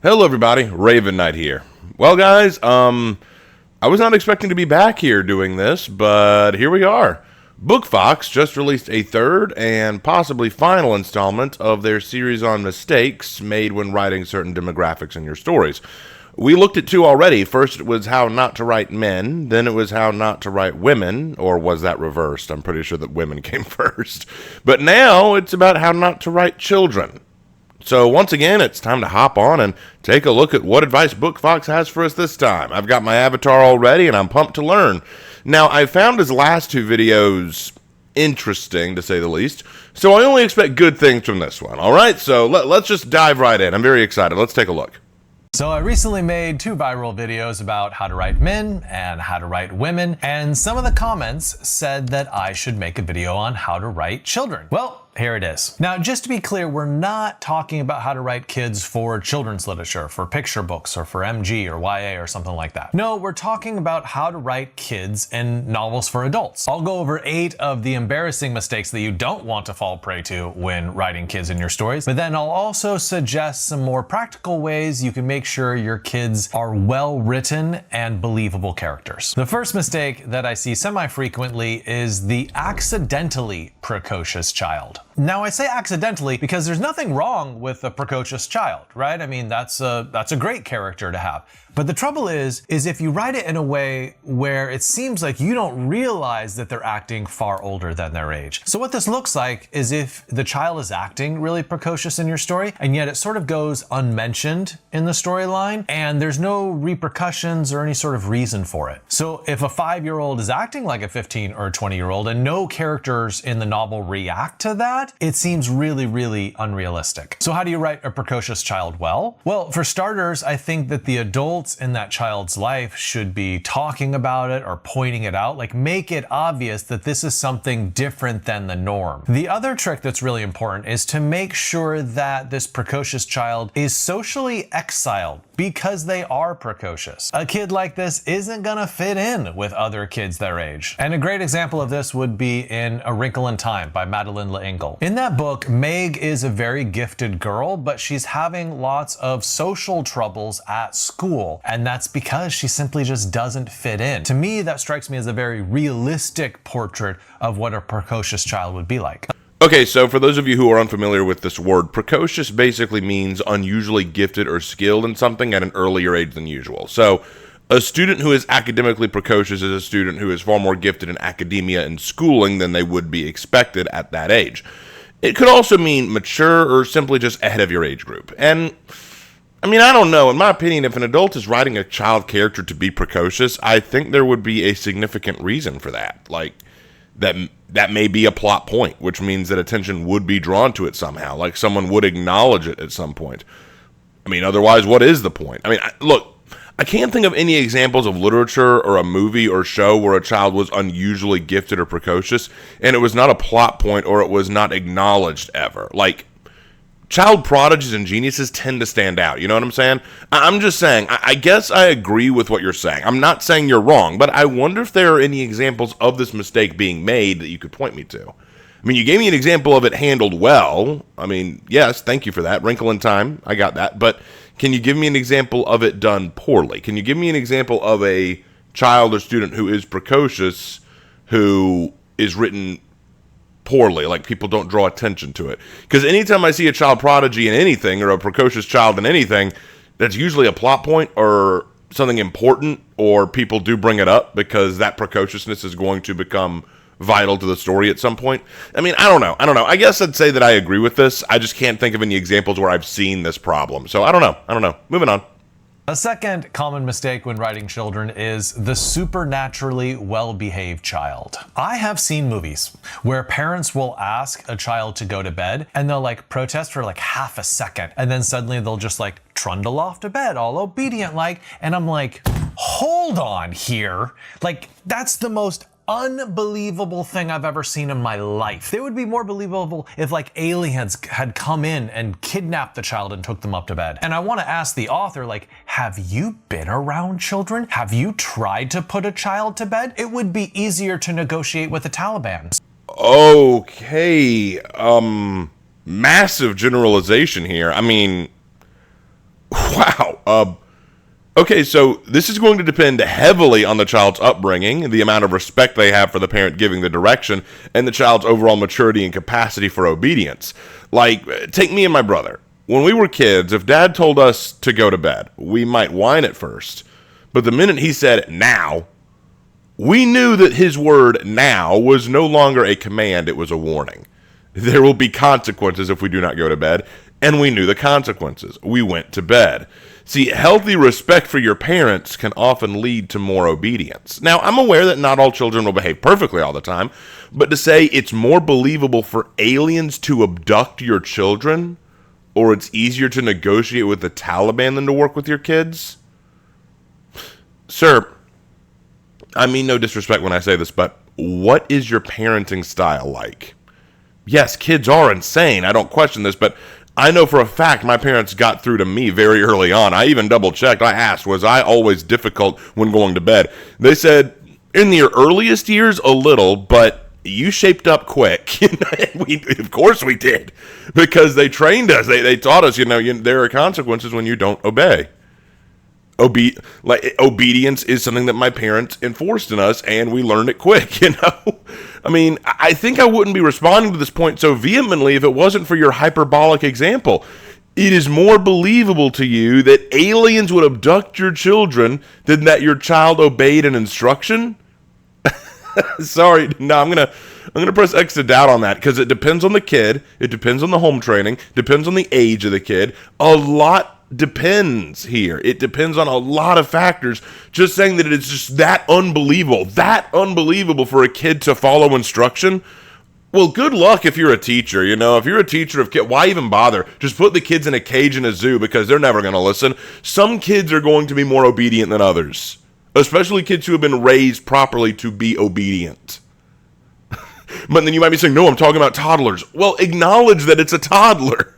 Hello everybody, Raven Knight here. Well guys, I was not expecting to be back here doing this, but here we are. BookFox just released a third and possibly final installment of their series on mistakes made when writing certain demographics in your stories. We looked at two already. First it was how not to write men, then it was how not to write women, or was that reversed? I'm pretty sure that women came first. But now it's about how not to write children. So once again, it's time to hop on and take a look at what advice BookFox has for us this time. I've got my avatar all ready and I'm pumped to learn. Now, I found his last two videos interesting, to say the least, so I only expect good things from this one. Alright, so let's just dive right in. I'm very excited. Let's take a look. So I recently made two viral videos about how to write men and how to write women, and some of the comments said that I should make a video on how to write children. Well, here it is. Now, just to be clear, we're not talking about how to write kids for children's literature, for picture books, or for MG or YA or something like that. No, we're talking about how to write kids in novels for adults. I'll go over 8 of the embarrassing mistakes that you don't want to fall prey to when writing kids in your stories, but then I'll also suggest some more practical ways you can make sure your kids are well written and believable characters. The first mistake that I see semi-frequently is the accidentally precocious child. Now, I say accidentally because there's nothing wrong with a precocious child, right? I mean, that's a great character to have. But the trouble is if you write it in a way where it seems like you don't realize that they're acting far older than their age. So what this looks like is if the child is acting really precocious in your story, and yet it sort of goes unmentioned in the storyline, and there's no repercussions or any sort of reason for it. So if a 5-year-old is acting like a 15 or 20-year-old and no characters in the novel react to that, it seems really, really unrealistic. So how do you write a precocious child well? Well, for starters, I think that the adults in that child's life should be talking about it or pointing it out, like make it obvious that this is something different than the norm. The other trick that's really important is to make sure that this precocious child is socially exiled because they are precocious. A kid like this isn't gonna fit in with other kids their age. And a great example of this would be in A Wrinkle in Time by Madeleine L'Engle. In that book, Meg is a very gifted girl, but she's having lots of social troubles at school, and that's because she simply just doesn't fit in. To me, that strikes me as a very realistic portrait of what a precocious child would be like. Okay, so for those of you who are unfamiliar with this word, precocious basically means unusually gifted or skilled in something at an earlier age than usual. So a student who is academically precocious is a student who is far more gifted in academia and schooling than they would be expected at that age. It could also mean mature or simply just ahead of your age group. And I mean, I don't know. In my opinion, if an adult is writing a child character to be precocious, I think there would be a significant reason for that. Like, that may be a plot point, which means that attention would be drawn to it somehow. Like, someone would acknowledge it at some point. I mean, otherwise, what is the point? I mean, look, I can't think of any examples of literature or a movie or show where a child was unusually gifted or precocious, and it was not a plot point or it was not acknowledged ever. Like, child prodigies and geniuses tend to stand out, you know what I'm saying? I'm just saying, I guess I agree with what you're saying. I'm not saying you're wrong, but I wonder if there are any examples of this mistake being made that you could point me to. I mean, you gave me an example of it handled well. I mean, yes, thank you for that. Wrinkle in Time, I got that. But can you give me an example of it done poorly? Can you give me an example of a child or student who is precocious, who is written poorly, like people don't draw attention to it? Because anytime I see a child prodigy in anything or a precocious child in anything, that's usually a plot point or something important, or people do bring it up because that precociousness is going to become vital to the story at some point. I mean, I don't know. I guess I'd say that I agree with this. I just can't think of any examples where I've seen this problem. So I don't know. Moving on. A second common mistake when writing children is the supernaturally well-behaved child. I have seen movies where parents will ask a child to go to bed and they'll like protest for like half a second, and then suddenly they'll just like trundle off to bed all obedient like, and I'm like, hold on here. Like, that's the most unbelievable thing I've ever seen in my life. It would be more believable if like aliens had come in and kidnapped the child and took them up to bed. And I want to ask the author, like, have you been around children? Have you tried to put a child to bed? It would be easier to negotiate with the Taliban. Okay, massive generalization here. I mean, Wow. Okay, so this is going to depend heavily on the child's upbringing, the amount of respect they have for the parent giving the direction, and the child's overall maturity and capacity for obedience. Like, take me and my brother. When we were kids, if Dad told us to go to bed, we might whine at first. But the minute he said, now, we knew that his word, now, was no longer a command, it was a warning. There will be consequences if we do not go to bed, and we knew the consequences. We went to bed. See, healthy respect for your parents can often lead to more obedience. Now, I'm aware that not all children will behave perfectly all the time, but to say it's more believable for aliens to abduct your children, or it's easier to negotiate with the Taliban than to work with your kids? Sir, I mean no disrespect when I say this, but what is your parenting style like? Yes, kids are insane. I don't question this, but I know for a fact my parents got through to me very early on. I even double-checked. I asked, was I always difficult when going to bed? They said, in your earliest years, a little, but you shaped up quick. Of course we did, because they trained us. They taught us, there are consequences when you don't obey. Obedience is something that my parents enforced in us, and we learned it quick, I mean, I think I wouldn't be responding to this point so vehemently if it wasn't for your hyperbolic example. It is more believable to you that aliens would abduct your children than that your child obeyed an instruction? Sorry, no, I'm gonna press X to doubt on that, because it depends on the kid, it depends on the home training, depends on the age of the kid. A lot depends here. It depends on a lot of factors. Just saying that it's just that unbelievable for a kid to follow instruction. Well, good luck if you're a teacher. If you're a teacher of kids, why even bother? Just put the kids in a cage in a zoo, because they're never going to listen. Some kids are going to be more obedient than others, especially kids who have been raised properly to be obedient. But then you might be saying, no, I'm talking about toddlers. Well, acknowledge that it's a toddler.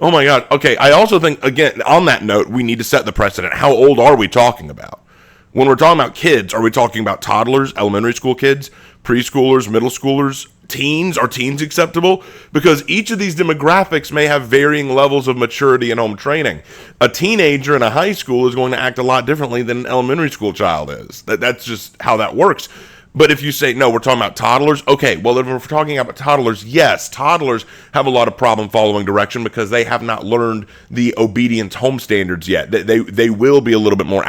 Oh my God. Okay, I also think, again, on that note, we need to set the precedent. How old are we talking about? When we're talking about kids, are we talking about toddlers, elementary school kids, preschoolers, middle schoolers, teens? Are teens acceptable? Because each of these demographics may have varying levels of maturity and home training. A teenager in a high school is going to act a lot differently than an elementary school child is. That's just how that works. But if you say, no, we're talking about toddlers, okay, well, if we're talking about toddlers, yes, toddlers have a lot of problem following direction because they have not learned the obedience home standards yet. They will be a little bit more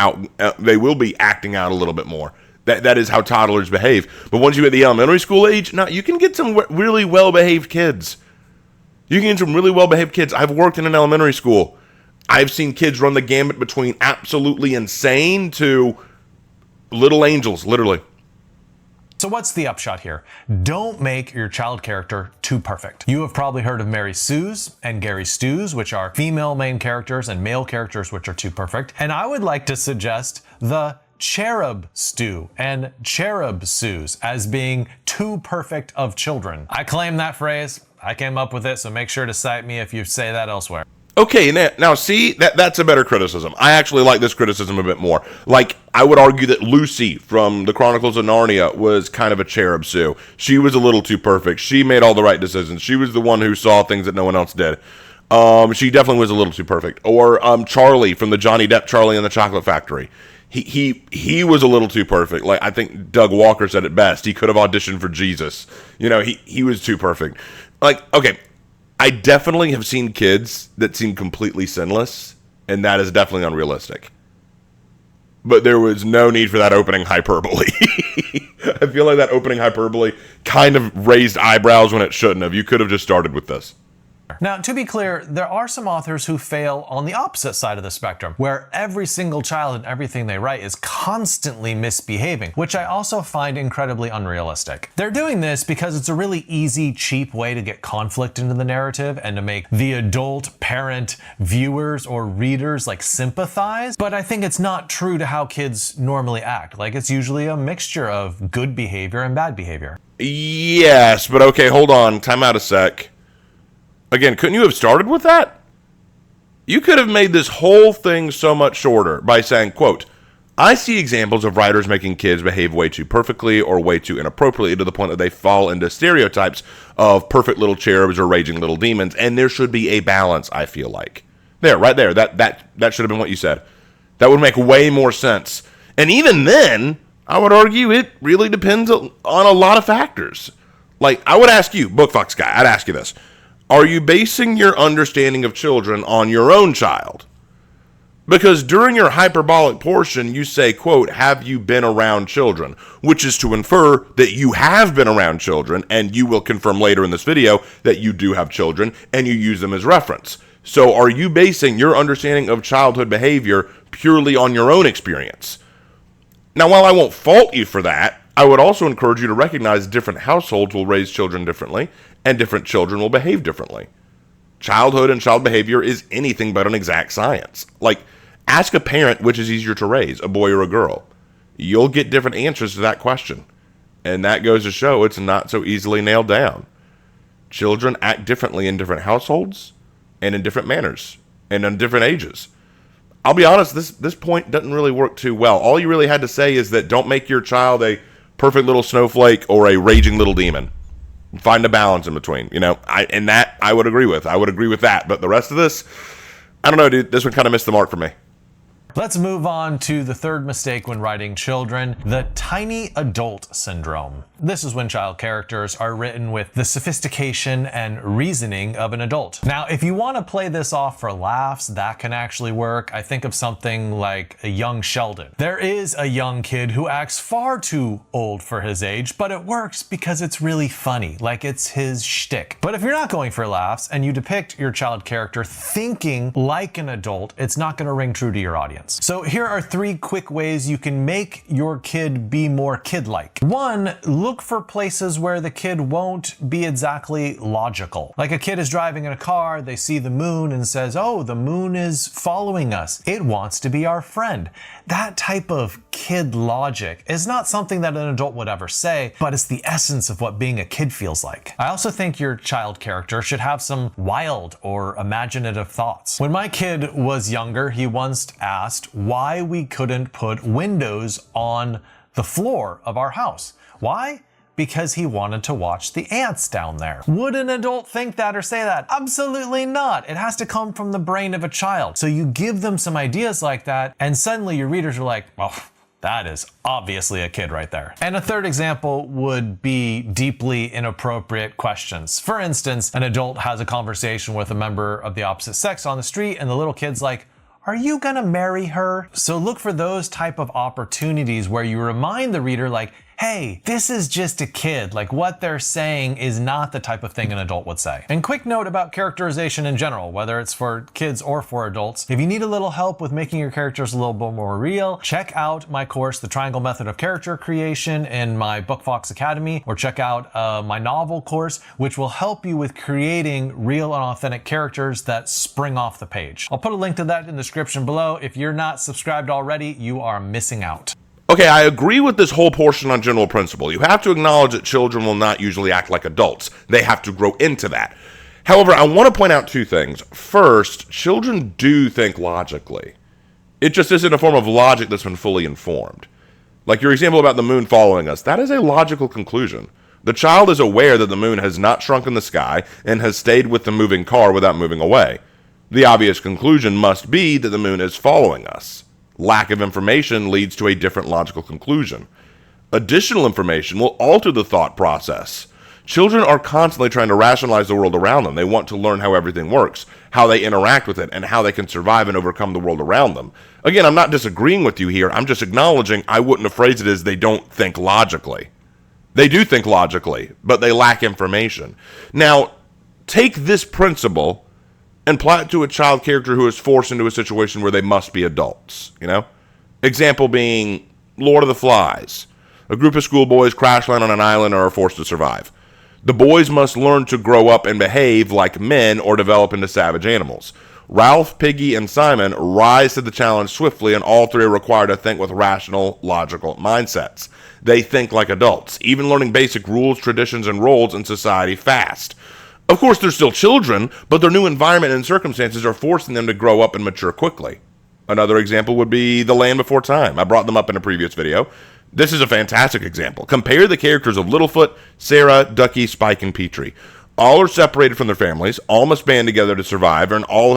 they will be acting out a little bit more. That is how toddlers behave. But once you hit the elementary school age, now you can get some really well-behaved kids. You can get some really well-behaved kids. I've worked in an elementary school. I've seen kids run the gamut between absolutely insane to little angels, literally. So what's the upshot here? Don't make your child character too perfect. You have probably heard of Mary Sue's and Gary Stu's, which are female main characters, and male characters which are too perfect. And I would like to suggest the Cherub Stew and Cherub Sue's as being too perfect of children. I claim that phrase. I came up with it, so make sure to cite me if you say that elsewhere. Okay, now see, that's a better criticism. I actually like this criticism a bit more. Like, I would argue that Lucy from the Chronicles of Narnia was kind of a cherub Sue. She was a little too perfect. She made all the right decisions. She was the one who saw things that no one else did. She definitely was a little too perfect. Or Charlie from the Johnny Depp Charlie and the Chocolate Factory. He was a little too perfect. Like, I think Doug Walker said it best. He could have auditioned for Jesus. He was too perfect. Like, okay, I definitely have seen kids that seem completely sinless, and that is definitely unrealistic. But there was no need for that opening hyperbole. I feel like that opening hyperbole kind of raised eyebrows when it shouldn't have. You could have just started with this. Now, to be clear, there are some authors who fail on the opposite side of the spectrum, where every single child and everything they write is constantly misbehaving, which I also find incredibly unrealistic. They're doing this because it's a really easy, cheap way to get conflict into the narrative and to make the adult parent viewers or readers sympathize. But I think it's not true to how kids normally act. It's usually a mixture of good behavior and bad behavior. Yes, but okay, hold on. Time out a sec. Again, couldn't you have started with that? You could have made this whole thing so much shorter by saying, quote, I see examples of writers making kids behave way too perfectly or way too inappropriately to the point that they fall into stereotypes of perfect little cherubs or raging little demons, and there should be a balance, I feel like. There, right there. That should have been what you said. That would make way more sense. And even then, I would argue it really depends on a lot of factors. Like, I would ask you, BookFox guy, I'd ask you this. Are you basing your understanding of children on your own child? Because during your hyperbolic portion, you say, quote, have you been around children? Which is to infer that you have been around children, and you will confirm later in this video that you do have children, and you use them as reference. So are you basing your understanding of childhood behavior purely on your own experience? Now, while I won't fault you for that, I would also encourage you to recognize different households will raise children differently, and different children will behave differently. Childhood and child behavior is anything but an exact science. Like, ask a parent which is easier to raise, a boy or a girl. You'll get different answers to that question. And that goes to show it's not so easily nailed down. Children act differently in different households and in different manners and in different ages. I'll be honest, this point doesn't really work too well. All you really had to say is that don't make your child a perfect little snowflake or a raging little demon. Find a balance in between, I would agree with. I would agree with that. But the rest of this, I don't know, dude. This one kind of missed the mark for me. Let's move on to the third mistake when writing children, the tiny adult syndrome. This is when child characters are written with the sophistication and reasoning of an adult. Now, if you want to play this off for laughs, that can actually work. I think of something like a young Sheldon. There is a young kid who acts far too old for his age, but it works because it's really funny, like it's his shtick. But if you're not going for laughs and you depict your child character thinking like an adult, it's not going to ring true to your audience. So here are 3 quick ways you can make your kid be more kid-like. 1, look for places where the kid won't be exactly logical. Like a kid is driving in a car, they see the moon and says, oh, the moon is following us. It wants to be our friend. That type of kid logic is not something that an adult would ever say, but it's the essence of what being a kid feels like. I also think your child character should have some wild or imaginative thoughts. When my kid was younger, he once asked why we couldn't put windows on the floor of our house. Why? Because he wanted to watch the ants down there. Would an adult think that or say that? Absolutely not. It has to come from the brain of a child. So you give them some ideas like that, and suddenly your readers are like, well, that is obviously a kid right there. And a third example would be deeply inappropriate questions. For instance, an adult has a conversation with a member of the opposite sex on the street, and the little kid's like, are you gonna marry her? So look for those type of opportunities where you remind the reader like, hey, this is just a kid. Like what they're saying is not the type of thing an adult would say. And quick note about characterization in general, whether it's for kids or for adults. If you need a little help with making your characters a little bit more real, check out my course, The Triangle Method of Character Creation, in my BookFox Academy, or check out my novel course, which will help you with creating real and authentic characters that spring off the page. I'll put a link to that in the description below. If you're not subscribed already, you are missing out. Okay, I agree with this whole portion on general principle. You have to acknowledge that children will not usually act like adults. They have to grow into that. However, I want to point out 2 things. First, children do think logically. It just isn't a form of logic that's been fully informed. Like your example about the moon following us, that is a logical conclusion. The child is aware that the moon has not shrunk in the sky and has stayed with the moving car without moving away. The obvious conclusion must be that the moon is following us. Lack of information leads to a different logical conclusion. Additional information will alter the thought process. Children are constantly trying to rationalize the world around them. They want to learn how everything works, how they interact with it, and how they can survive and overcome the world around them. Again, I'm not disagreeing with you here. I'm just acknowledging I wouldn't have phrased it as they don't think logically. They do think logically, but they lack information. Now, take this principle and apply it to a child character who is forced into a situation where they must be adults, Example being Lord of the Flies. A group of schoolboys crash land on an island and are forced to survive. The boys must learn to grow up and behave like men or develop into savage animals. Ralph, Piggy, and Simon rise to the challenge swiftly, and all 3 are required to think with rational, logical mindsets. They think like adults, even learning basic rules, traditions, and roles in society fast. Of course, they're still children, but their new environment and circumstances are forcing them to grow up and mature quickly. Another example would be The Land Before Time. I brought them up in a previous video. This is a fantastic example. Compare the characters of Littlefoot, Sarah, Ducky, Spike, and Petrie. All are separated from their families, all must band together to survive, and all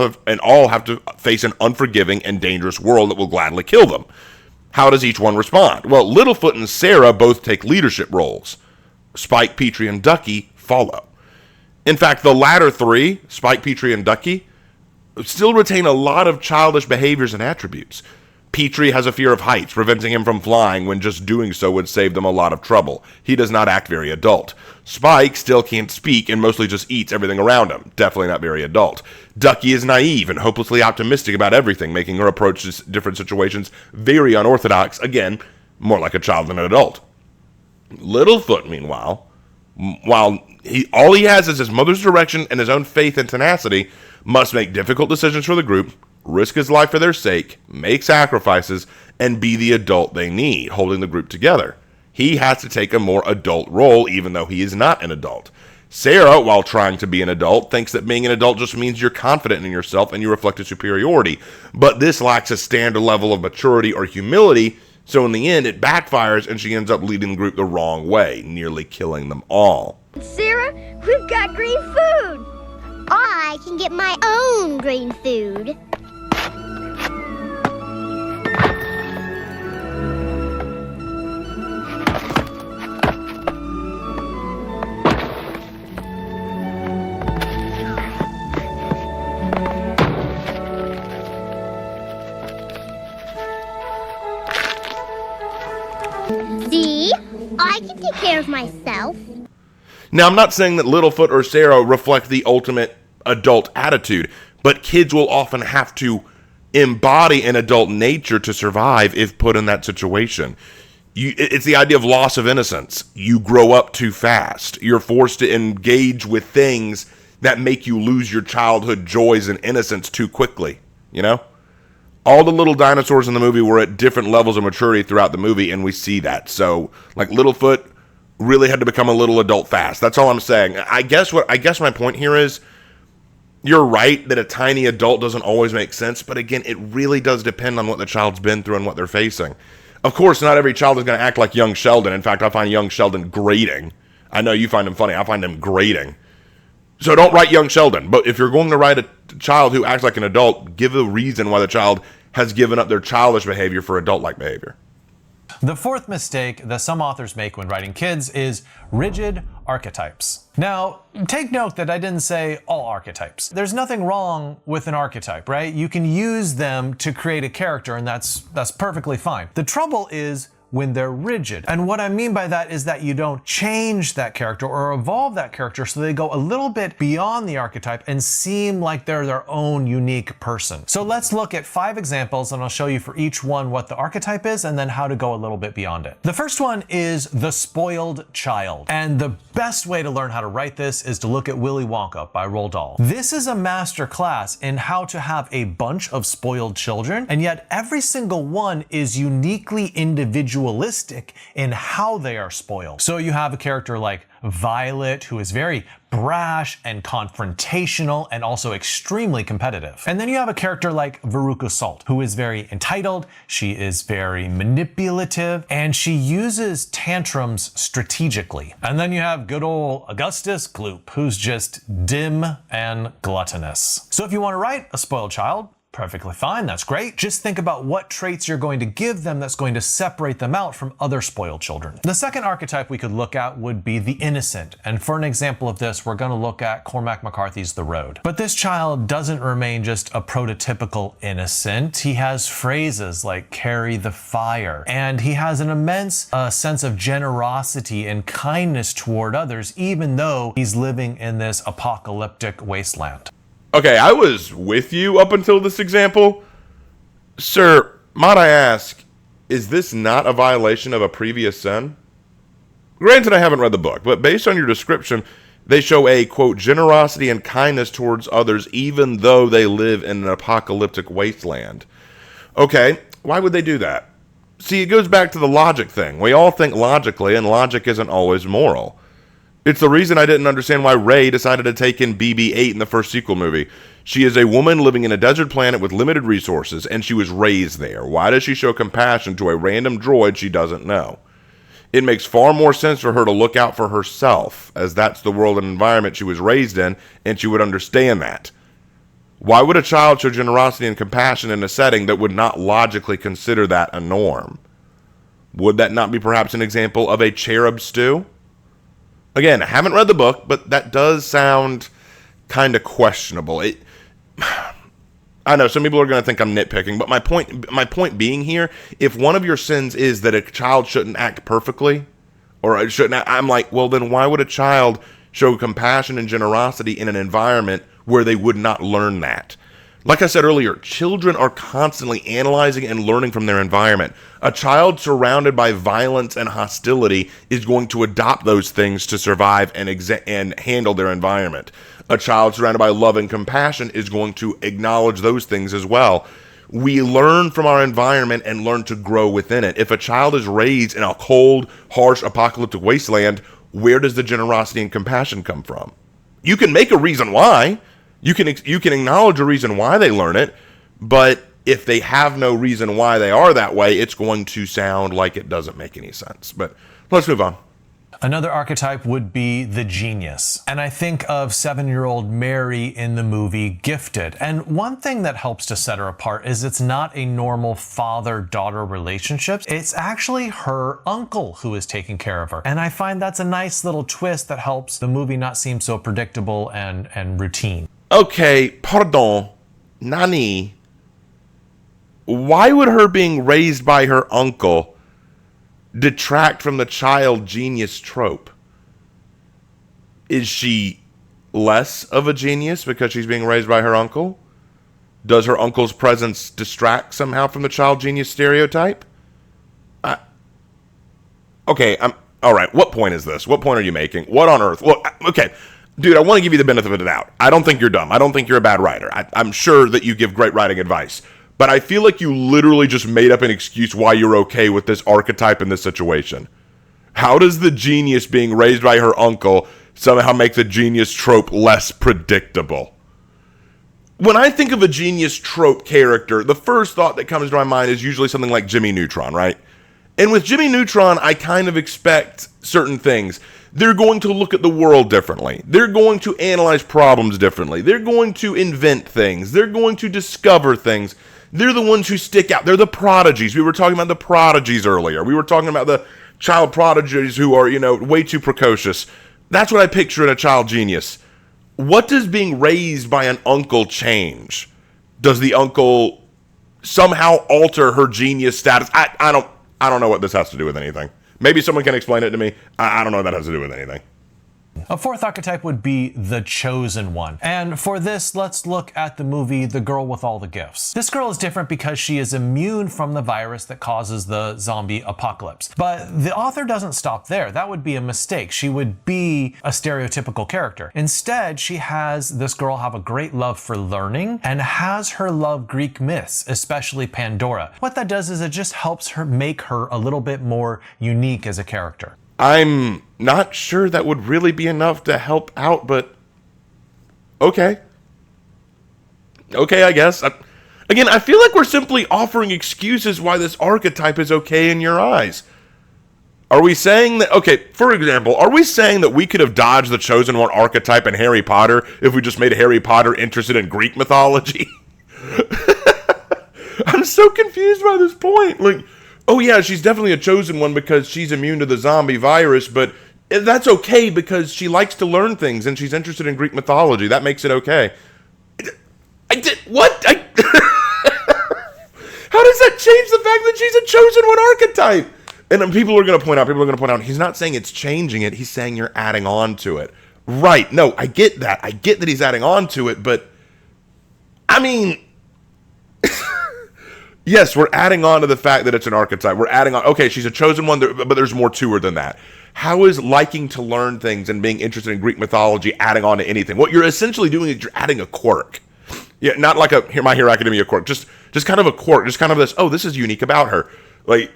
have to face an unforgiving and dangerous world that will gladly kill them. How does each one respond? Well, Littlefoot and Sarah both take leadership roles. Spike, Petrie, and Ducky follow. In fact, the latter three, Spike, Petrie, and Ducky, still retain a lot of childish behaviors and attributes. Petrie has a fear of heights, preventing him from flying when just doing so would save them a lot of trouble. He does not act very adult. Spike still can't speak and mostly just eats everything around him. Definitely not very adult. Ducky is naive and hopelessly optimistic about everything, making her approach to different situations very unorthodox. Again, more like a child than an adult. Littlefoot, meanwhile, while all he has is his mother's direction and his own faith and tenacity, must make difficult decisions for the group, risk his life for their sake, make sacrifices, and be the adult they need, holding the group together. He has to take a more adult role, even though he is not an adult. Sarah, while trying to be an adult, thinks that being an adult just means you're confident in yourself and you reflect a superiority. But this lacks a standard level of maturity or humility, so in the end, it backfires and she ends up leading the group the wrong way, nearly killing them all. Sarah, we've got green food. I can get my own green food. See? I can take care of myself. Now, I'm not saying that Littlefoot or Sarah reflect the ultimate adult attitude, but kids will often have to embody an adult nature to survive if put in that situation. It's the idea of loss of innocence. You grow up too fast. You're forced to engage with things that make you lose your childhood joys and innocence too quickly, you know? All the little dinosaurs in the movie were at different levels of maturity throughout the movie, and we see that. So, like, Littlefoot really had to become a little adult fast. That's all I'm saying. I guess my point here is, you're right that a tiny adult doesn't always make sense, but again, it really does depend on what the child's been through and what they're facing. Of course, not every child is going to act like young Sheldon. In fact, I find young Sheldon grating. I know you find him funny. I find him grating. So don't write young Sheldon. But if you're going to write a child who acts like an adult, give a reason why the child has given up their childish behavior for adult-like behavior. The fourth mistake that some authors make when writing kids is rigid archetypes. Now, take note that I didn't say all archetypes. There's nothing wrong with an archetype, right? You can use them to create a character, and that's perfectly fine. The trouble is when they're rigid. And what I mean by that is that you don't change that character or evolve that character so they go a little bit beyond the archetype and seem like they're their own unique person. So let's look at 5 examples and I'll show you for each one what the archetype is and then how to go a little bit beyond it. The first one is the spoiled child. And the best way to learn how to write this is to look at Willy Wonka by Roald Dahl. This is a master class in how to have a bunch of spoiled children, and yet every single one is uniquely individualistic in how they are spoiled. So you have a character like Violet, who is very brash and confrontational and also extremely competitive. And then you have a character like Veruca Salt, who is very entitled, she is very manipulative, and she uses tantrums strategically. And then you have good old Augustus Gloop, who's just dim and gluttonous. So if you want to write a spoiled child, perfectly fine, that's great. Just think about what traits you're going to give them that's going to separate them out from other spoiled children. The second archetype we could look at would be the innocent. And for an example of this, we're going to look at Cormac McCarthy's The Road. But this child doesn't remain just a prototypical innocent. He has phrases like carry the fire. And he has an immense sense of generosity and kindness toward others, even though he's living in this apocalyptic wasteland. Okay, I was with you up until this example. Sir, might I ask, is this not a violation of a previous sin? Granted, I haven't read the book, but based on your description, they show a, quote, generosity and kindness towards others even though they live in an apocalyptic wasteland. Okay, why would they do that? See, it goes back to the logic thing. We all think logically, and logic isn't always moral. It's the reason I didn't understand why Rey decided to take in BB-8 in the first sequel movie. She is a woman living in a desert planet with limited resources, and she was raised there. Why does she show compassion to a random droid she doesn't know? It makes far more sense for her to look out for herself, as that's the world and environment she was raised in, and she would understand that. Why would a child show generosity and compassion in a setting that would not logically consider that a norm? Would that not be perhaps an example of a cherub stew? Again, I haven't read the book, but that does sound kind of questionable. I know some people are going to think I'm nitpicking, but my point being here, if one of your sins is that a child shouldn't act perfectly, or it shouldn't act, I'm like, well, then why would a child show compassion and generosity in an environment where they would not learn that? Like I said earlier, children are constantly analyzing and learning from their environment. A child surrounded by violence and hostility is going to adopt those things to survive and handle their environment. A child surrounded by love and compassion is going to acknowledge those things as well. We learn from our environment and learn to grow within it. If a child is raised in a cold, harsh, apocalyptic wasteland, where does the generosity and compassion come from? You can make a reason why. You can acknowledge a reason why they learn it, but if they have no reason why they are that way, it's going to sound like it doesn't make any sense. But let's move on. Another archetype would be the genius. And I think of 7-year-old Mary in the movie Gifted. And one thing that helps to set her apart is it's not a normal father-daughter relationship. It's actually her uncle who is taking care of her. And I find that's a nice little twist that helps the movie not seem so predictable and routine. Okay, pardon, Nani. Why would her being raised by her uncle detract from the child genius trope? Is she less of a genius because she's being raised by her uncle? Does her uncle's presence distract somehow from the child genius stereotype? Okay, all right. What point is this? What point are you making? What on earth? Well, okay. Dude, I want to give you the benefit of the doubt. I don't think you're dumb. I don't think you're a bad writer. I'm sure that you give great writing advice. But I feel like you literally just made up an excuse why you're okay with this archetype in this situation. How does the genius being raised by her uncle somehow make the genius trope less predictable? When I think of a genius trope character, the first thought that comes to my mind is usually something like Jimmy Neutron, right? And with Jimmy Neutron, I kind of expect certain things. They're going to look at the world differently. They're going to analyze problems differently. They're going to invent things. They're going to discover things. They're the ones who stick out. They're the prodigies. We were talking about the prodigies earlier. We were talking about the child prodigies who are, way too precocious. That's what I picture in a child genius. What does being raised by an uncle change? Does the uncle somehow alter her genius status? I don't know what this has to do with anything. Maybe someone can explain it to me. I don't know what that has to do with anything. A fourth archetype would be the chosen one. And for this, let's look at the movie The Girl with All the Gifts. This girl is different because she is immune from the virus that causes the zombie apocalypse. But the author doesn't stop there. That would be a mistake. She would be a stereotypical character. Instead, she has this girl have a great love for learning and has her love Greek myths, especially Pandora. What that does is it just helps her make her a little bit more unique as a character. I'm not sure that would really be enough to help out, but okay. Okay, I guess. Again, I feel like we're simply offering excuses why this archetype is okay in your eyes. Are we saying that, okay, for example, are we saying that we could have dodged the chosen one archetype in Harry Potter if we just made Harry Potter interested in Greek mythology? I'm so confused by this point. Like, oh yeah, she's definitely a chosen one because she's immune to the zombie virus, but that's okay because she likes to learn things and she's interested in Greek mythology. That makes it okay. What? How does that change the fact that she's a chosen one archetype? And then people are going to point out, he's not saying it's changing it, he's saying you're adding on to it. Right, no, I get that. I get that he's adding on to it, but, I mean... Yes, we're adding on to the fact that it's an archetype. We're adding on, okay, she's a chosen one, but there's more to her than that. How is liking to learn things and being interested in Greek mythology adding on to anything? What you're essentially doing is you're adding a quirk. Yeah, not like a My Hero Academia quirk, just kind of a quirk, just kind of this, oh, this is unique about her. Like,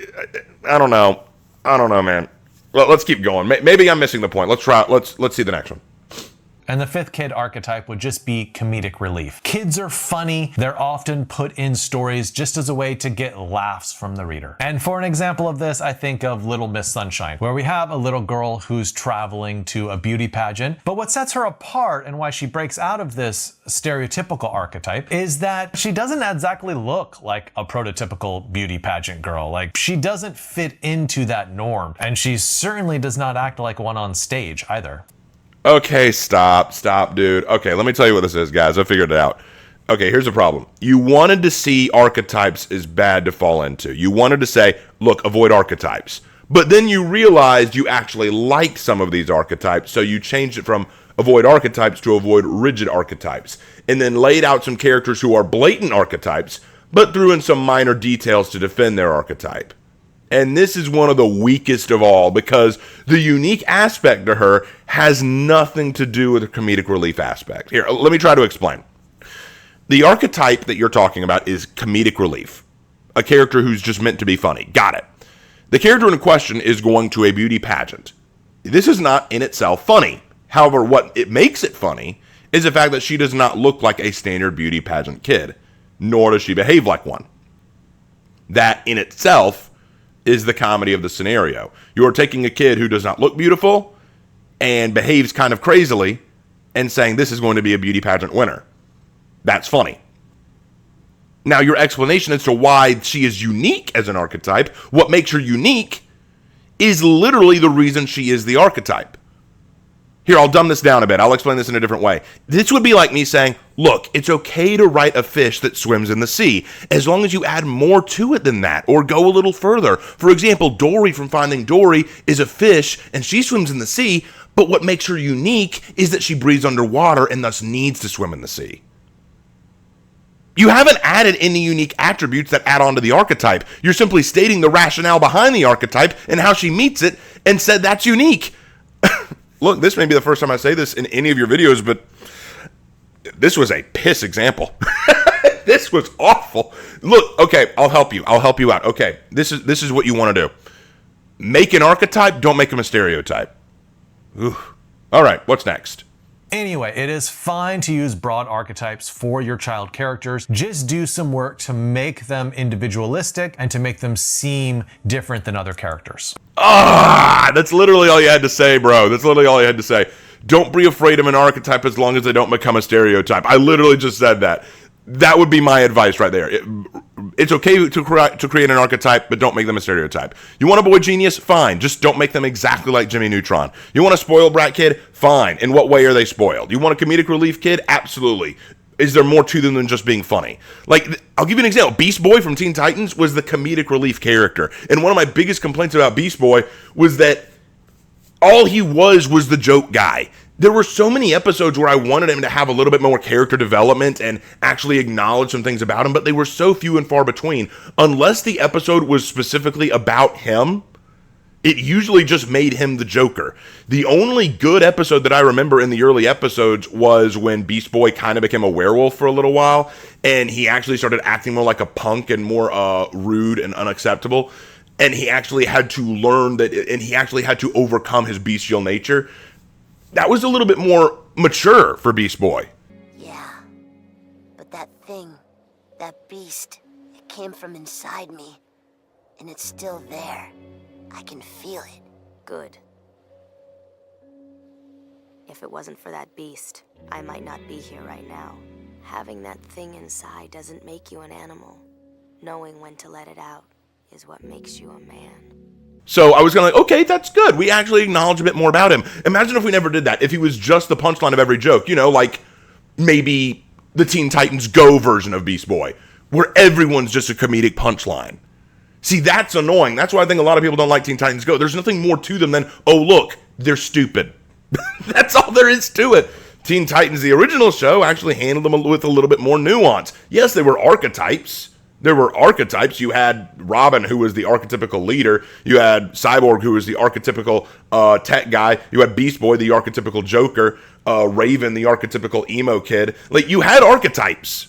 I don't know, man. Let's keep going. Maybe I'm missing the point. Let's see the next one. And the fifth kid archetype would just be comedic relief. Kids are funny. They're often put in stories just as a way to get laughs from the reader. And for an example of this, I think of Little Miss Sunshine, where we have a little girl who's traveling to a beauty pageant. But what sets her apart and why she breaks out of this stereotypical archetype is that she doesn't exactly look like a prototypical beauty pageant girl. Like, she doesn't fit into that norm, and she certainly does not act like one on stage either. Okay, stop, dude. Okay, let me tell you what this is, guys. I figured it out. Okay, here's the problem. You wanted to see archetypes as bad to fall into. You wanted to say, look, avoid archetypes. But then you realized you actually like some of these archetypes, so you changed it from avoid archetypes to avoid rigid archetypes, and then laid out some characters who are blatant archetypes, but threw in some minor details to defend their archetype. And this is one of the weakest of all, because the unique aspect to her has nothing to do with the comedic relief aspect. Here, let me try to explain. The archetype that you're talking about is comedic relief, a character who's just meant to be funny. Got it. The character in question is going to a beauty pageant. This is not in itself funny. However, what it makes it funny is the fact that she does not look like a standard beauty pageant kid, nor does she behave like one. That in itself is the comedy of the scenario. You are taking a kid who does not look beautiful and behaves kind of crazily and saying this is going to be a beauty pageant winner. That's funny. Now, your explanation as to why she is unique as an archetype, what makes her unique, is literally the reason she is the archetype. Here, I'll dumb this down a bit. I'll explain this in a different way. This would be like me saying, look, it's okay to write a fish that swims in the sea, as long as you add more to it than that, or go a little further. For example, Dory from Finding Dory is a fish, and she swims in the sea, but what makes her unique is that she breathes underwater and thus needs to swim in the sea. You haven't added any unique attributes that add on to the archetype. You're simply stating the rationale behind the archetype and how she meets it, and said that's unique. Look, this may be the first time I say this in any of your videos, but this was a piss example. This was awful. Look, okay, I'll help you. I'll help you out. Okay, this is what you want to do. Make an archetype, don't make him a stereotype. Ooh. All right, what's next? Anyway, it is fine to use broad archetypes for your child characters. Just do some work to make them individualistic and to make them seem different than other characters. That's literally all you had to say, bro. That's literally all you had to say. Don't be afraid of an archetype as long as they don't become a stereotype. I literally just said that. That would be my advice right there. It's okay to create an archetype, but don't make them a stereotype. You want a boy genius? Fine. Just don't make them exactly like Jimmy Neutron. You want a spoiled brat kid? Fine. In what way are they spoiled? You want a comedic relief kid? Absolutely. Is there more to them than just being funny? Like, I'll give you an example. Beast Boy from Teen Titans was the comedic relief character. And one of my biggest complaints about Beast Boy was that all he was the joke guy. There were so many episodes where I wanted him to have a little bit more character development and actually acknowledge some things about him, but they were so few and far between. Unless the episode was specifically about him, it usually just made him the Joker. The only good episode that I remember in the early episodes was when Beast Boy kind of became a werewolf for a little while, and he actually started acting more like a punk and more rude and unacceptable. And he actually had to learn that, and he actually had to overcome his bestial nature. That was a little bit more mature for Beast Boy. Yeah, but that thing, that beast, it came from inside me, and it's still there. I can feel it. Good. If it wasn't for that beast, I might not be here right now. Having that thing inside doesn't make you an animal. Knowing when to let it out is what makes you a man. So I was going to, okay, that's good. We actually acknowledge a bit more about him. Imagine if we never did that. If he was just the punchline of every joke, you know, like maybe the Teen Titans Go version of Beast Boy, where everyone's just a comedic punchline. See, that's annoying. That's why I think a lot of people don't like Teen Titans Go. There's nothing more to them than, oh, look, they're stupid. That's all there is to it. Teen Titans, the original show, actually handled them with a little bit more nuance. Yes, they were archetypes. There were archetypes. You had Robin, who was the archetypical leader. You had Cyborg, who was the archetypical tech guy. You had Beast Boy, the archetypical Joker. Raven, the archetypical emo kid. Like, you had archetypes.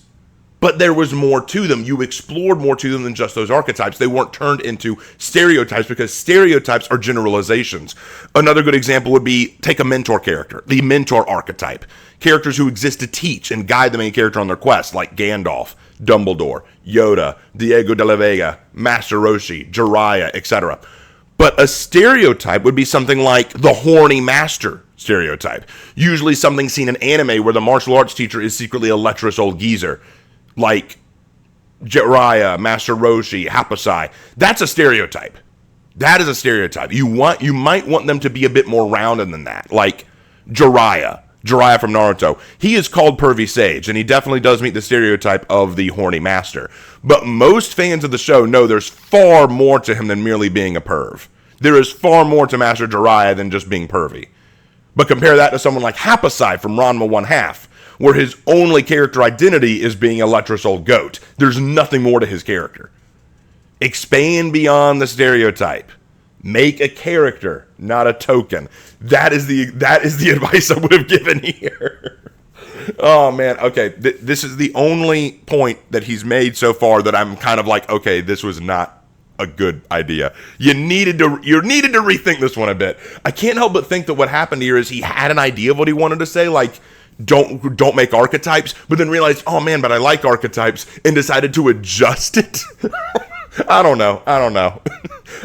but there was more to them. You explored more to them than just those archetypes. They weren't turned into stereotypes, because stereotypes are generalizations. Another good example would be, take a mentor character, the mentor archetype. Characters who exist to teach and guide the main character on their quest, like Gandalf, Dumbledore, Yoda, Diego de la Vega, Master Roshi, Jiraiya, etc. But a stereotype would be something like the horny master stereotype. Usually something seen in anime where the martial arts teacher is secretly a lecherous old geezer, like Jiraiya, Master Roshi, Hapasai. That's a stereotype. That is a stereotype. You might want them to be a bit more rounded than that, like Jiraiya from Naruto. He is called Pervy Sage, and he definitely does meet the stereotype of the horny master. But most fans of the show know there's far more to him than merely being a perv. There is far more to Master Jiraiya than just being pervy. But compare that to someone like Hapasai from Ranma 1/2, where his only character identity is being a lecherous old goat. There's nothing more to his character. Expand beyond the stereotype. Make a character, not a token. That is the advice I would have given here. Oh man, okay. This is the only point that he's made so far that I'm kind of like, okay, this was not a good idea. You needed to rethink this one a bit. I can't help but think that what happened here is he had an idea of what he wanted to say, like, don't make archetypes, but then realized, oh man, but I like archetypes, and decided to adjust it. I don't know.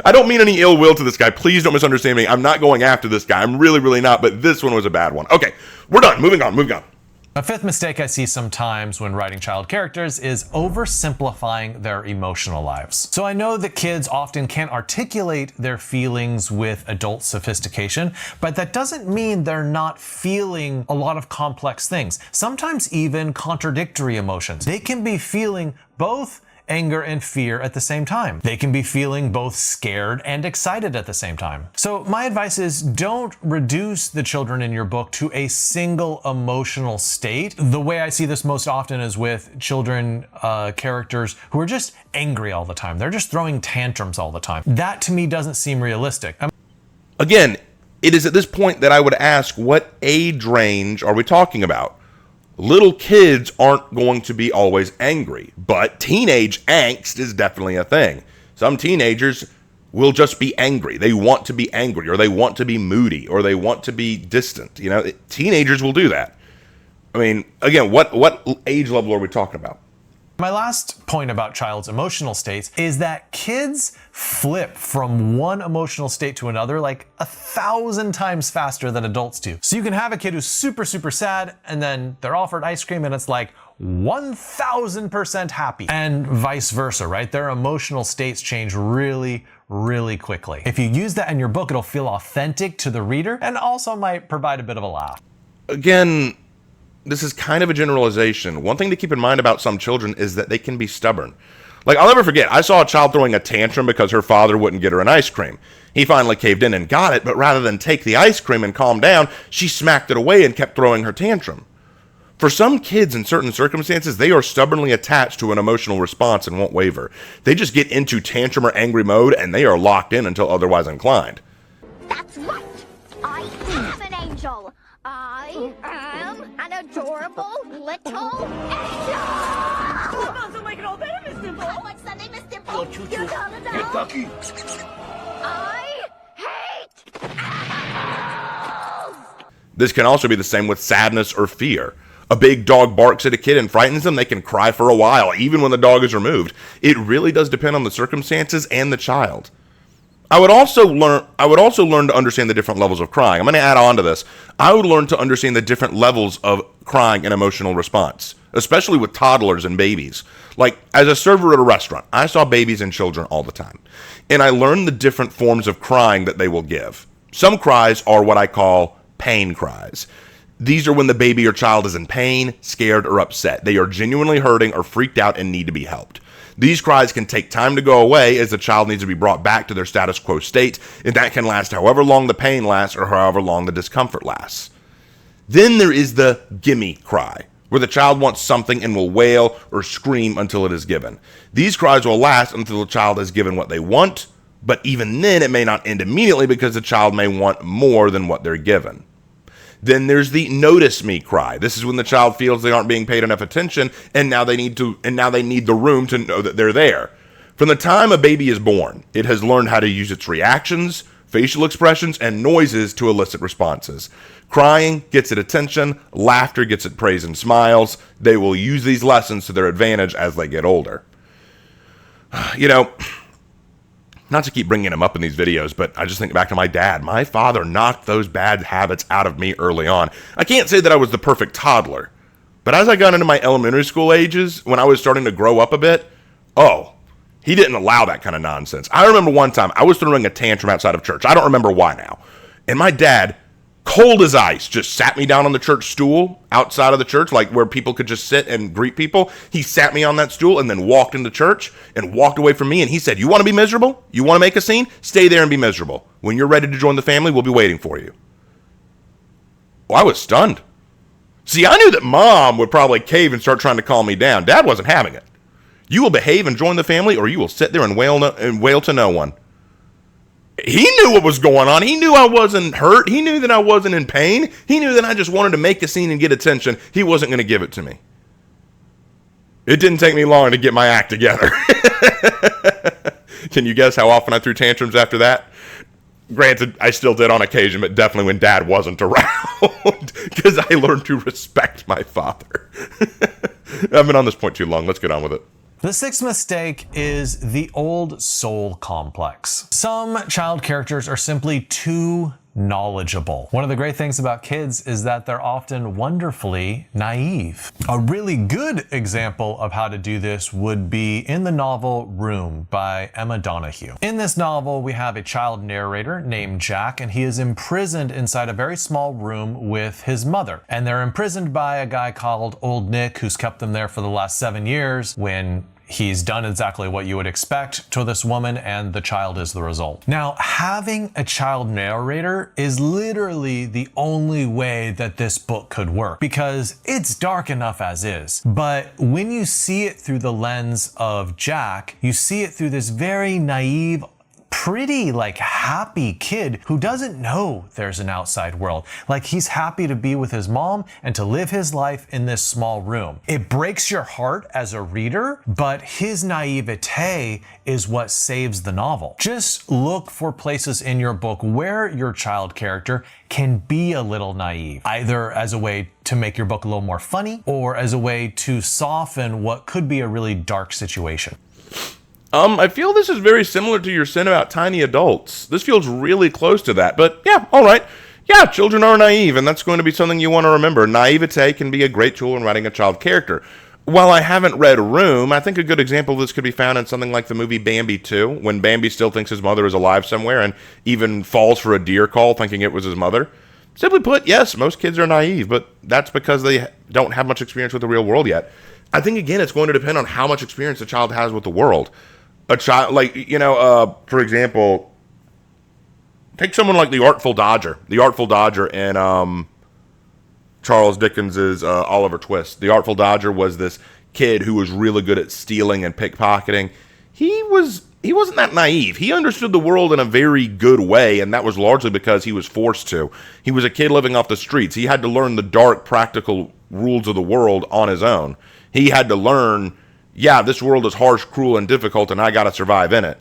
I don't mean any ill will to this guy. Please don't misunderstand me. I'm not going after this guy. I'm really, really not. But this one was a bad one. Okay, we're done. Moving on. A fifth mistake I see sometimes when writing child characters is oversimplifying their emotional lives. So I know that kids often can't articulate their feelings with adult sophistication, but that doesn't mean they're not feeling a lot of complex things, sometimes even contradictory emotions. They can be feeling both anger and fear at the same time. They can be feeling both scared and excited at the same time. So my advice is, don't reduce the children in your book to a single emotional state. The way I see this most often is with children characters who are just angry all the time. They're just throwing tantrums all the time. That to me doesn't seem realistic. Again, it is at this point that I would ask, what age range are we talking about? Little kids aren't going to be always angry, but teenage angst is definitely a thing. Some teenagers will just be angry. They want to be angry, or they want to be moody, or they want to be distant. You know, teenagers will do that. I mean, again, what age level are we talking about? My last point about child's emotional states is that kids flip from one emotional state to another like 1,000 times faster than adults do. So you can have a kid who's super, super sad, and then they're offered ice cream and it's like 1,000% happy, and vice versa, right? Their emotional states change really, really quickly. If you use that in your book, it'll feel authentic to the reader and also might provide a bit of a laugh. Again, this is kind of a generalization. One thing to keep in mind about some children is that they can be stubborn. Like, I'll never forget, I saw a child throwing a tantrum because her father wouldn't get her an ice cream. He finally caved in and got it, but rather than take the ice cream and calm down, she smacked it away and kept throwing her tantrum. For some kids in certain circumstances, they are stubbornly attached to an emotional response and won't waver. They just get into tantrum or angry mode and they are locked in until otherwise inclined. That's right. I am an angel. I am an adorable little angel. Come on, so make it all better, Miss Dimple. How much Sunday, Miss Dimple? You're gonna know. Get cocky. I hate animals. This can also be the same with sadness or fear. A big dog barks at a kid and frightens them, they can cry for a while, even when the dog is removed. It really does depend on the circumstances and the child. I would also learn to understand the different levels of crying. I'm going to add on to this. I would learn to understand the different levels of crying and emotional response, especially with toddlers and babies. Like, as a server at a restaurant, I saw babies and children all the time, and I learned the different forms of crying that they will give. Some cries are what I call pain cries. These are when the baby or child is in pain, scared, or upset. They are genuinely hurting or freaked out and need to be helped. These cries can take time to go away, as the child needs to be brought back to their status quo state, and that can last however long the pain lasts or however long the discomfort lasts. Then there is the gimme cry, where the child wants something and will wail or scream until it is given. These cries will last until the child is given what they want, but even then it may not end immediately because the child may want more than what they're given. Then there's the notice me cry. This is when the child feels they aren't being paid enough attention, and now they need the room to know that they're there. From the time a baby is born, it has learned how to use its reactions, facial expressions, and noises to elicit responses. Crying gets it attention, laughter gets it praise and smiles. They will use these lessons to their advantage as they get older. You know, not to keep bringing him up in these videos, but I just think back to my dad. My father knocked those bad habits out of me early on. I can't say that I was the perfect toddler, but as I got into my elementary school ages, when I was starting to grow up a bit, he didn't allow that kind of nonsense. I remember one time I was throwing a tantrum outside of church. I don't remember why now. And my dad, cold as ice, just sat me down on the church stool outside of the church, like where people could just sit and greet people. He sat me on that stool and then walked into church and walked away from me. And he said, "You want to be miserable? You want to make a scene? Stay there and be miserable. When you're ready to join the family, we'll be waiting for you." Well, I was stunned. See, I knew that Mom would probably cave and start trying to calm me down. Dad wasn't having it. You will behave and join the family, or you will sit there and wail to no one. He knew what was going on. He knew I wasn't hurt. He knew that I wasn't in pain. He knew that I just wanted to make a scene and get attention. He wasn't going to give it to me. It didn't take me long to get my act together. Can you guess how often I threw tantrums after that? Granted, I still did on occasion, but definitely when Dad wasn't around, because I learned to respect my father. I've been on this point too long. Let's get on with it. The sixth mistake is the old soul complex. Some child characters are simply too knowledgeable. One of the great things about kids is that they're often wonderfully naive. A really good example of how to do this would be in the novel Room by Emma Donoghue. In this novel, we have a child narrator named Jack, and he is imprisoned inside a very small room with his mother. And they're imprisoned by a guy called Old Nick, who's kept them there for the last 7 years when he's done exactly what you would expect to this woman, and the child is the result. Now, having a child narrator is literally the only way that this book could work, because it's dark enough as is. But when you see it through the lens of Jack, you see it through this very naive, pretty happy kid who doesn't know there's an outside world. Like, he's happy to be with his mom and to live his life in this small room. It breaks your heart as a reader, but his naivete is what saves the novel. Just look for places in your book where your child character can be a little naive, either as a way to make your book a little more funny or as a way to soften what could be a really dark situation. I feel this is very similar to your sin about tiny adults. This feels really close to that, but yeah, all right. Yeah, children are naive, and that's going to be something you want to remember. Naivete can be a great tool in writing a child character. While I haven't read Room, I think a good example of this could be found in something like the movie Bambi 2, when Bambi still thinks his mother is alive somewhere and even falls for a deer call thinking it was his mother. Simply put, yes, most kids are naive, but that's because they don't have much experience with the real world yet. I think, again, it's going to depend on how much experience a child has with the world. A child, for example, take someone like the Artful Dodger. The Artful Dodger in Charles Dickens's Oliver Twist. The Artful Dodger was this kid who was really good at stealing and pickpocketing. He wasn't that naive. He understood the world in a very good way, and that was largely because he was forced to. He was a kid living off the streets. He had to learn the dark, practical rules of the world on his own. He had to learn, yeah, this world is harsh, cruel, and difficult, and I got to survive in it.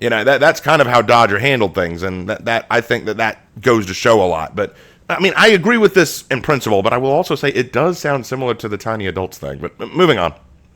You know, that's kind of how Dodger handled things, and that I think that goes to show a lot. But, I mean, I agree with this in principle, but I will also say it does sound similar to the tiny adults thing. But moving on.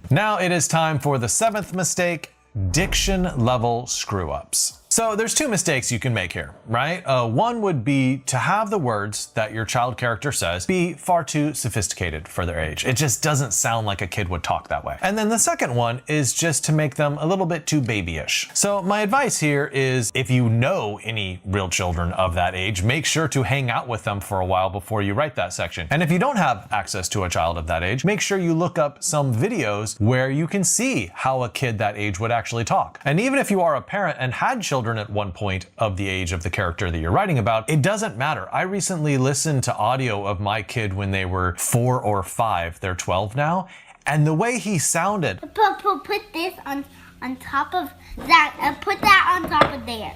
Now it is time for the seventh mistake, diction level screw-ups. So there's two mistakes you can make here, right? One would be to have the words that your child character says be far too sophisticated for their age. It just doesn't sound like a kid would talk that way. And then the second one is just to make them a little bit too babyish. So my advice here is, if you know any real children of that age, make sure to hang out with them for a while before you write that section. And if you don't have access to a child of that age, make sure you look up some videos where you can see how a kid that age would actually talk. And even if you are a parent and had children at one point of the age of the character that you're writing about, it doesn't matter. I recently listened to audio of my kid when they were 4 or 5. They're 12 now. And the way he sounded. Put this on top of that. Put that on top of there.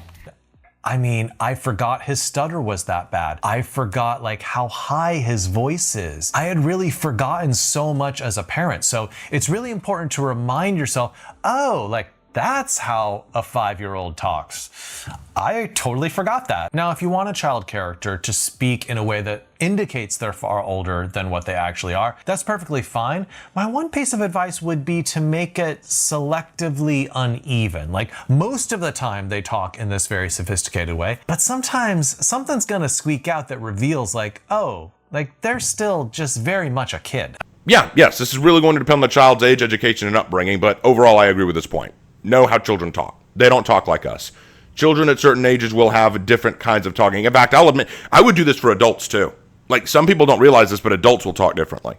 I mean, I forgot his stutter was that bad. I forgot like how high his voice is. I had really forgotten so much as a parent. So it's really important to remind yourself, oh, like that's how a 5-year-old talks. I totally forgot that. Now, if you want a child character to speak in a way that indicates they're far older than what they actually are, that's perfectly fine. My one piece of advice would be to make it selectively uneven. Like most of the time they talk in this very sophisticated way, but sometimes something's gonna squeak out that reveals like, oh, like they're still just very much a kid. Yes, this is really going to depend on the child's age, education, and upbringing, but overall I agree with this point. Know how children talk. They don't talk like us. Children at certain ages will have different kinds of talking. In fact, I'll admit, I would do this for adults too. Like, some people don't realize this, but adults will talk differently.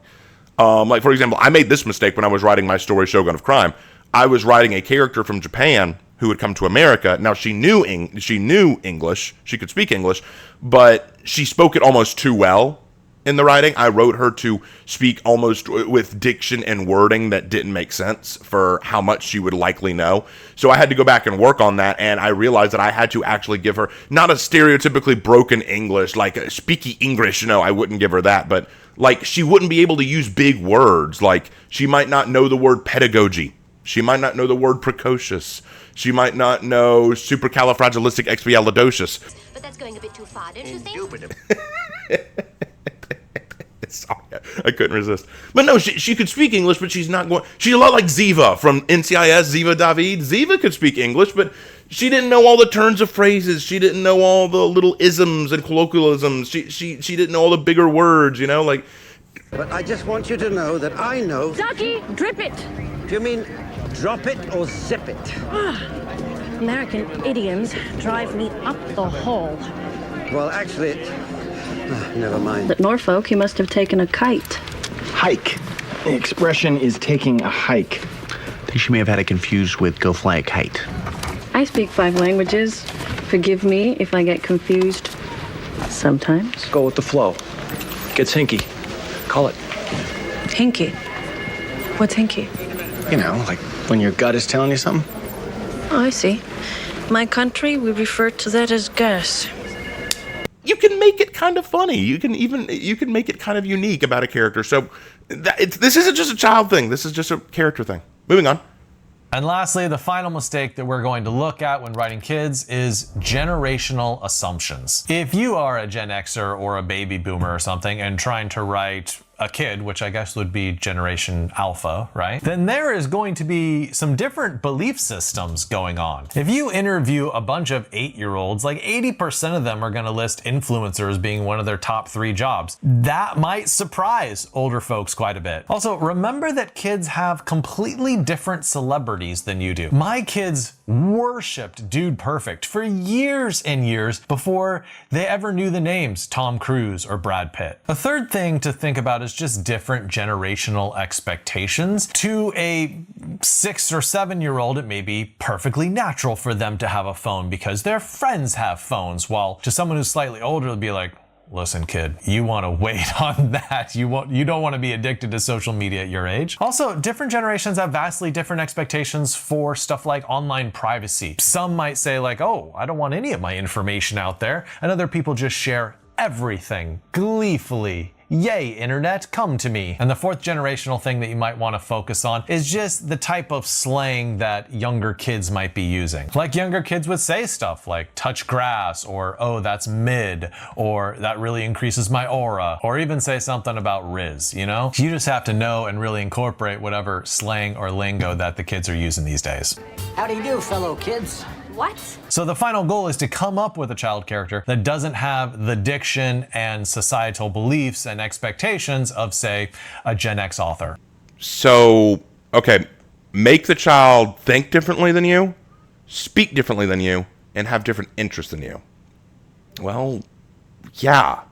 Like, for example, I made this mistake when I was writing my story, Shogun of Crime. I was writing a character from Japan who had come to America. Now, she knew English. She could speak English, but she spoke it almost too well in the writing. I wrote her to speak almost with diction and wording that didn't make sense for how much she would likely know. So I had to go back and work on that, and I realized that I had to actually give her not a stereotypically broken English, like speaky English. No, I wouldn't give her that, but like she wouldn't be able to use big words. Like she might not know the word pedagogy. She might not know the word precocious. She might not know supercalifragilisticexpialidocious. But that's going a bit too far, don't you think? Sorry, I couldn't resist. But no, she could speak English, but she's not going... She's a lot like Ziva from NCIS, Ziva David. Ziva could speak English, but she didn't know all the turns of phrases. She didn't know all the little isms and colloquialisms. She didn't know all the bigger words, you know, like... But I just want you to know that I know... Ducky, drip it! Do you mean drop it or zip it? American idioms drive me up the hole. Well, actually, never mind. At Norfolk, you must have taken a kite. Hike. The expression is taking a hike. I think she may have had it confused with go fly a kite. I speak 5 languages. Forgive me if I get confused sometimes. Go with the flow. Gets hinky. Call it. Hinky. What's hinky? You know, like when your gut is telling you something. Oh, I see. My country, we refer to that as gas. You can make it kind of funny. You can make it kind of unique about a character. So this isn't just a child thing. This is just a character thing. Moving on. And lastly, the final mistake that we're going to look at when writing kids is generational assumptions. If you are a Gen Xer or a baby boomer or something and trying to write a kid, which I guess would be Generation Alpha, right? Then there is going to be some different belief systems going on. If you interview a bunch of 8-year-olds, like 80% of them are gonna list influencers being one of their top 3 jobs. That might surprise older folks quite a bit. Also, remember that kids have completely different celebrities than you do. My kids worshipped Dude Perfect for years and years before they ever knew the names Tom Cruise or Brad Pitt. A third thing to think about is just different generational expectations. To a 6 or 7-year-old, it may be perfectly natural for them to have a phone because their friends have phones, while to someone who's slightly older, it'll be like, listen, kid, you want to wait on that. You don't want to be addicted to social media at your age. Also, different generations have vastly different expectations for stuff like online privacy. Some might say like, oh, I don't want any of my information out there. And other people just share everything gleefully. Yay, internet, come to me. And the 4th generational thing that you might want to focus on is just the type of slang that younger kids might be using. Like younger kids would say stuff like touch grass, or oh, that's mid, or that really increases my aura, or even say something about Riz, you know? You just have to know and really incorporate whatever slang or lingo that the kids are using these days. How do you do, fellow kids? What? So the final goal is to come up with a child character that doesn't have the diction and societal beliefs and expectations of, say, a Gen X author. So, okay, make the child think differently than you, speak differently than you, and have different interests than you. Well, yeah.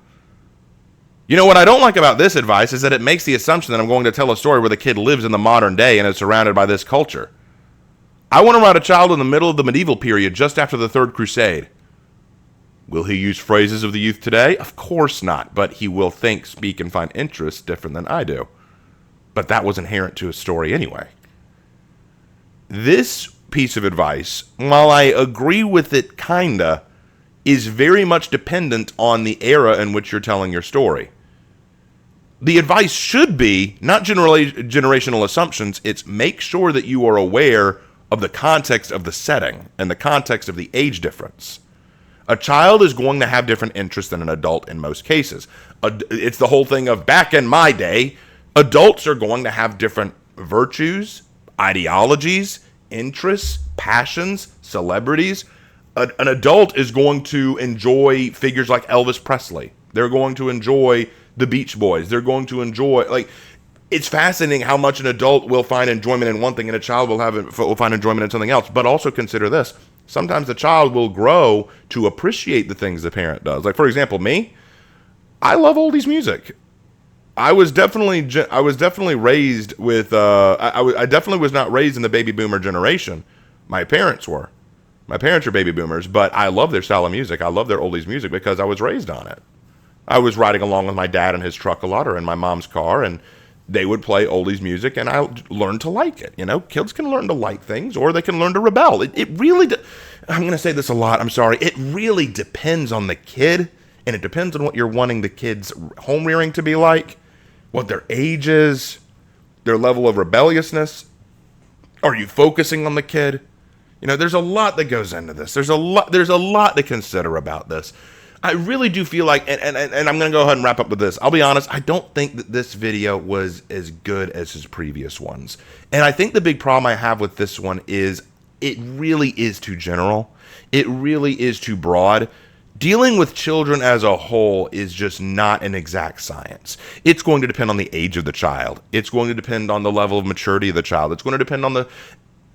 You know what I don't like about this advice is that it makes the assumption that I'm going to tell a story where the kid lives in the modern day and is surrounded by this culture. I want to write a child in the middle of the medieval period, just after the Third Crusade. Will he use phrases of the youth today? Of course not, but he will think, speak, and find interests different than I do. But that was inherent to his story anyway. This piece of advice, while I agree with it kinda, is very much dependent on the era in which you're telling your story. The advice should be not generational assumptions. It's make sure that you are aware of the context of the setting and the context of the age difference. A child is going to have different interests than an adult in most cases. It's the whole thing of back in my day, adults are going to have different virtues, ideologies, interests, passions, celebrities. An adult is going to enjoy figures like Elvis Presley. They're going to enjoy the Beach Boys. They're going to enjoy, like, it's fascinating how much an adult will find enjoyment in one thing and a child will find enjoyment in something else. But also consider this. Sometimes the child will grow to appreciate the things the parent does. Like, for example, me, I love oldies music. I was definitely raised with, I definitely was not raised in the baby boomer generation. My parents were. My parents are baby boomers, but I love their style of music. I love their oldies music because I was raised on it. I was riding along with my dad in his truck a lot, or in my mom's car, and they would play oldies music, and I learned to like it. You know, kids can learn to like things, or they can learn to rebel. It really, I'm going to say this a lot, I'm sorry. It really depends on the kid, and it depends on what you're wanting the kid's home rearing to be like, what their age is, their level of rebelliousness. Are you focusing on the kid? You know, there's a lot that goes into this. There's a lot to consider about this. I really do feel like, and I'm going to go ahead and wrap up with this. I'll be honest, I don't think that this video was as good as his previous ones. And I think the big problem I have with this one is it really is too general. It really is too broad. Dealing with children as a whole is just not an exact science. It's going to depend on the age of the child. It's going to depend on the level of maturity of the child. It's going to depend on the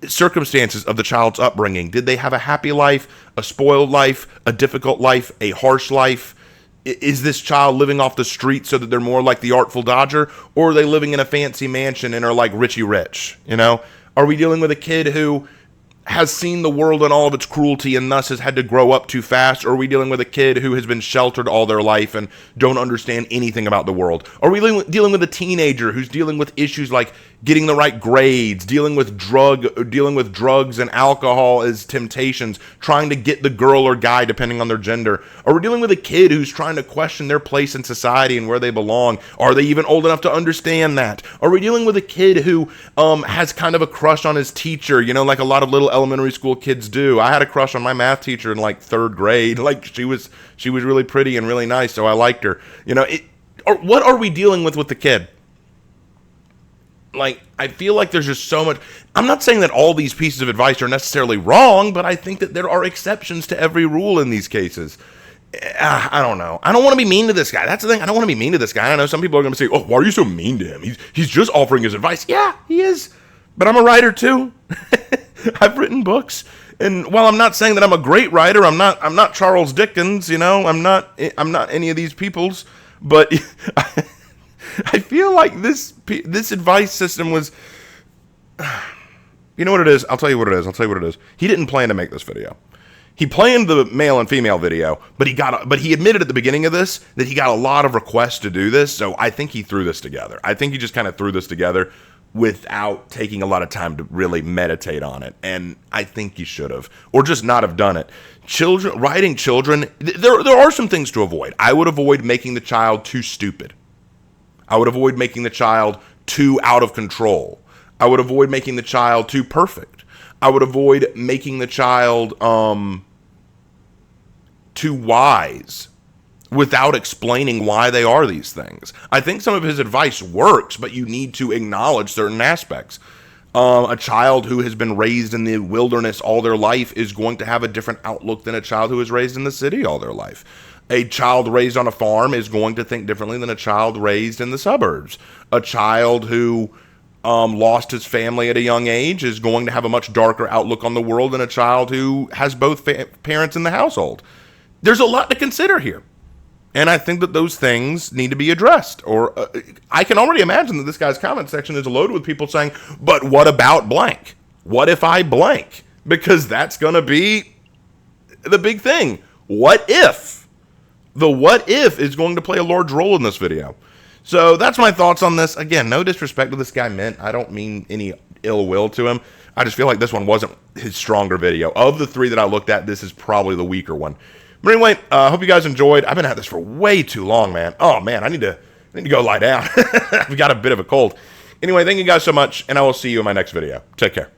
circumstances of the child's upbringing. Did they have a happy life, a spoiled life, a difficult life, a harsh life? Is this child living off the street so that they're more like the Artful Dodger, or are they living in a fancy mansion and are like Richie Rich? You know, are we dealing with a kid who has seen the world and all of its cruelty and thus has had to grow up too fast? Or are we dealing with a kid who has been sheltered all their life and don't understand anything about the world? Are we dealing with a teenager who's dealing with issues like getting the right grades, dealing with drugs and alcohol as temptations, trying to get the girl or guy depending on their gender? Or we're dealing with a kid who's trying to question their place in society and where they belong. Are they even old enough to understand that? Are we dealing with a kid who has kind of a crush on his teacher, you know, like a lot of little elementary school kids do? I had a crush on my math teacher in like 3rd grade. Like she was really pretty and really nice, so I liked her. You know, what are we dealing with the kid? Like, I feel like there's just so much. I'm not saying that all these pieces of advice are necessarily wrong, but I think that there are exceptions to every rule in these cases. I don't know. I don't want to be mean to this guy. That's the thing. I don't want to be mean to this guy. I know some people are going to say, oh, why are you so mean to him? He's just offering his advice. Yeah, he is. But I'm a writer too. I've written books. And while I'm not saying that I'm a great writer, I'm not Charles Dickens, you know, I'm not any of these peoples, but I feel like this advice system was, you know what it is? I'll tell you what it is. He didn't plan to make this video. He planned the male and female video, but he admitted at the beginning of this that he got a lot of requests to do this. So I think he threw this together. I think he just kind of threw this together without taking a lot of time to really meditate on it. And I think he should have, or just not have done it. Writing children, there are some things to avoid. I would avoid making the child too stupid. I would avoid making the child too out of control. I would avoid making the child too perfect. I would avoid making the child too wise without explaining why they are these things. I think some of his advice works, but you need to acknowledge certain aspects. A child who has been raised in the wilderness all their life is going to have a different outlook than a child who is raised in the city all their life. A child raised on a farm is going to think differently than a child raised in the suburbs. A child who lost his family at a young age is going to have a much darker outlook on the world than a child who has both parents in the household. There's a lot to consider here. And I think that those things need to be addressed. Or I can already imagine that this guy's comment section is loaded with people saying, but what about blank? What if I blank? Because that's going to be the big thing. What if? The what if is going to play a large role in this video. So that's my thoughts on this. Again, no disrespect to this guy meant. I don't mean any ill will to him. I just feel like this one wasn't his stronger video. Of the three that I looked at, this is probably the weaker one. But anyway, I hope you guys enjoyed. I've been at this for way too long, man. Oh, man, I need to go lie down. I've got a bit of a cold. Anyway, thank you guys so much, and I will see you in my next video. Take care.